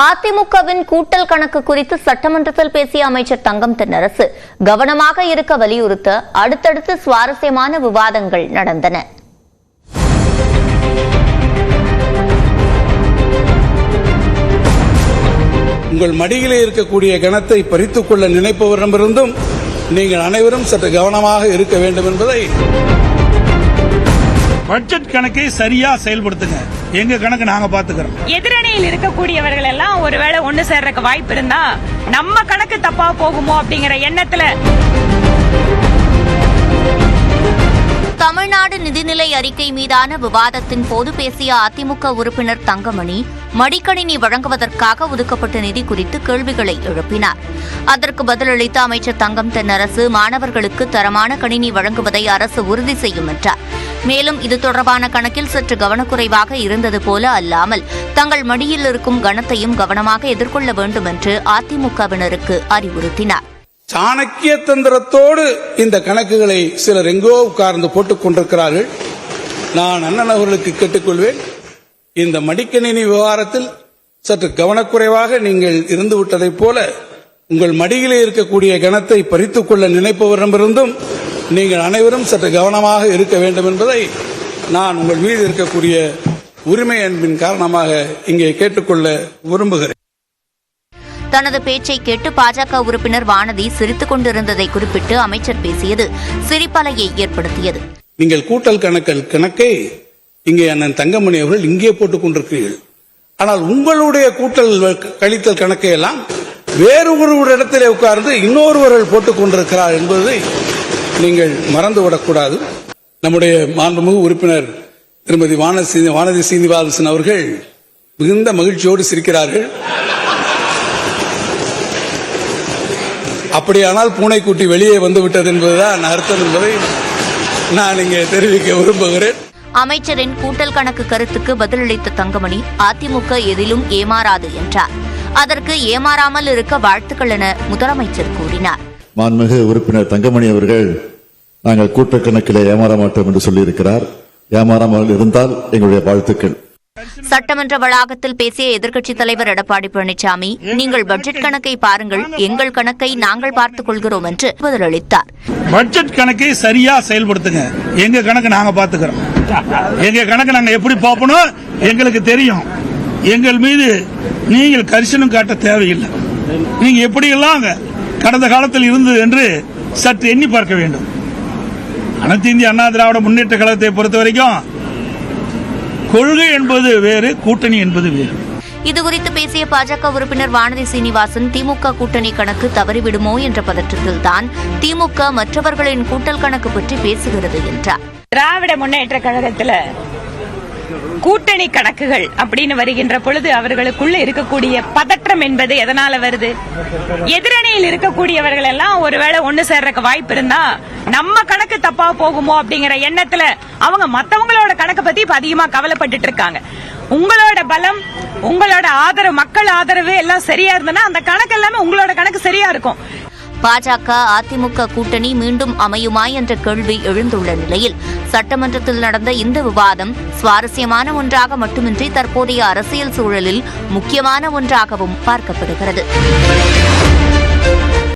அதிமுகவின் கூட்டல் கணக்கு குறித்து சட்டமன்றத்தில் பேசிய அமைச்சர் தங்கம் தென்னரசு கவனமாக இருக்க வலியுறுத்த அடுத்தடுத்து சுவாரஸ்யமான விவாதங்கள் நடந்தன. உங்கள் மடியிலே இருக்கக்கூடிய கணத்தை பறித்துக் கொள்ள நினைப்பவரிடமிருந்தும் நீங்கள் அனைவரும் சற்று கவனமாக இருக்க வேண்டும் என்பதை பட்ஜெட் கணக்கை சரியா செயல்படுத்துங்க. எங்க கணக்கு நாங்க பாத்துக்கிறோம். எதிரணியில் இருக்கக்கூடியவர்கள் எல்லாம் ஒருவேளை ஒண்ணு சேர்றதுக்கு வாய்ப்பு இருந்தா நம்ம கணக்கு தப்பா போகுமோ அப்படிங்கிற எண்ணத்துல தமிழ்நாடு நிதிநிலை அறிக்கை மீதான விவாதத்தின் போது பேசிய அதிமுக உறுப்பினர் தங்கமணி மடிக்கணினி வழங்குவதற்காக ஒதுக்கப்பட்ட நிதி குறித்து கேள்விகளை எழுப்பினார். அதற்கு பதிலளித்த அமைச்சர் தங்கம் தென்னரசு மாணவர்களுக்கு தரமான கணினி வழங்குவதை அரசு உறுதி செய்யும் என்றார். மேலும் இது தொடர்பான கணக்கில் சற்று கவனக்குறைவாக இருந்தது போல அல்லாமல் தங்கள் மடியில் இருக்கும் கணத்தையும் கவனமாக எதிர்கொள்ள வேண்டும் என்று அதிமுகவினருக்கு அறிவுறுத்தினார். சாணக்கிய தந்திரத்தோடு இந்த கணக்குகளை சிலர் எங்கோ உட்கார்ந்து போட்டுக் கொண்டிருக்கிறார்கள். நான் அண்ணன் அவர்களுக்கு கேட்டுக்கொள்வேன், இந்த மடிக்கணினி விவகாரத்தில் சற்று கவனக்குறைவாக நீங்கள் இருந்து விட்டதைப் போல உங்கள் மடியிலே இருக்கக்கூடிய கணத்தை பறித்துக் கொள்ள நினைப்பவரிடமிருந்தும் நீங்கள் அனைவரும் சற்று கவனமாக இருக்க வேண்டும் என்பதை நான் உங்கள் மீது இருக்கக்கூடிய உரிமை அன்பின் காரணமாக இங்கே கேட்டுக்கொள்ள விரும்புகிறேன். தனது பேச்சை கேட்டு பாஜக உறுப்பினர் வானதி சிரித்துக் கொண்டிருந்ததை குறிப்பிட்டு அமைச்சர் பேசியது சிரிப்பலையை ஏற்படுத்தியது. நீங்கள் கூட்டல் கணக்கை இங்கே அண்ணன் தங்கமணி அவர்கள் இங்கே போட்டுக் கொண்டிருக்கிறீர்கள். ஆனால் உங்களுடைய கூட்டல் கழித்தல் கணக்கை எல்லாம் வேறு ஒரு இடத்திலே உட்கார்ந்து இன்னொருவர்கள் போட்டுக் கொண்டிருக்கிறார் என்பதை நீங்கள் மறந்துவிடக்கூடாது. நம்முடைய மாண்புமிகு உறுப்பினர் திருமதி வானதி சீனிவாசன் அவர்கள் மிகுந்த மகிழ்ச்சியோடு சிரிக்கிறார்கள். அப்படியானால் பூனைக்குட்டி வெளியே வந்துவிட்டது என்பதுதான் அர்த்தம் என்பதை நான் இங்கே தெரிவிக்க விரும்புகிறேன். அமைச்சரின் கூட்டல் கணக்கு கருத்துக்கு பதிலளித்த தங்கமணி அதிமுக எதிலும் ஏமாறாது என்றார். அதற்கு ஏமாறாமல் இருக்க வாழ்த்துக்கள் என முதலமைச்சர் கூறினார். மாண்புமிகு உறுப்பினர் தங்கமணி அவர்கள் நாங்கள் கூட்ட கணக்கில் ஏமாற மாட்டோம் என்று சொல்லியிருக்கிறார். ஏமாறாமல் இருந்தால் எங்களுடைய வாழ்த்துக்கள். சட்டமன்ற வளாகத்தில் பேசிய எதிர்க்கட்சித் தலைவர் எடப்பாடி பழனிசாமி, நீங்கள் பட்ஜெட் கணக்கை பாருங்கள், எங்கள் கணக்கை நாங்கள் பார்த்துக் கொள்கிறோம் என்று பதிலளித்தார். பட்ஜெட் கணக்கை சரியா செயல்படுத்துங்க. எங்க கணக்கு நாங்க பாத்துக்கிறோம். எங்க கணக்கு நாங்க எப்படி பார்ப்போம் எங்களுக்கு தெரியும். எங்கள் மீது நீங்கள் கரிசனம் காட்ட தேவையில்லை. நீங்க எப்படியெல்லாம் கடந்த காலத்தில் இருந்தது என்று சற்று எண்ணி பார்க்க வேண்டும். அனைத்து இந்திய அண்ணா திராவிட முன்னேற்ற கழகத்தை பொறுத்த வரைக்கும் கொள்கை என்பது வேறு, கூட்டணி என்பது வேறு. இதுகுறித்து பேசிய பாஜக உறுப்பினர் வானதி சீனிவாசன், திமுக கூட்டணி கணக்கு தவறிவிடுமோ என்ற பதற்றத்தில்தான் திமுக மற்றவர்களின் கூட்டல் கணக்கு பற்றி பேசுகிறது என்றார். திராவிட முன்னேற்ற கழகத்துல கூட்டணி கணக்குகள் அப்படின்னு வருகின்ற பொழுது அவர்களுக்குள்ள இருக்கக்கூடிய பதற்றம் என்பது எதனால வருது? எதிரணியில் இருக்கக்கூடியவர்கள் எல்லாம் ஒருவேளை ஒண்ணு சேர்றதுக்கு வாய்ப்பு இருந்தா நம்ம கணக்கு தப்பா போகுமோ அப்படிங்கிற எண்ணத்துல அவங்க மத்தவங்களோட கணக்கு பத்தி இப்ப அதிகமா கவலைப்பட்டு இருக்காங்க. உங்களோட பலம், உங்களோட ஆதரவு, மக்கள் ஆதரவு எல்லாம் சரியா இருந்ததுன்னா அந்த கணக்கு எல்லாமே உங்களோட கணக்கு சரியா இருக்கும். பாஜக அதிமுக கூட்டணி மீண்டும் அமையுமா என்ற கேள்வி எழுந்துள்ள நிலையில் சட்டமன்றத்தில் நடந்த இந்த விவாதம் சுவாரஸ்யமான ஒன்றாக மட்டுமின்றி தற்போதைய அரசியல் சூழலில் முக்கியமான ஒன்றாகவும் பார்க்கப்படுகிறது.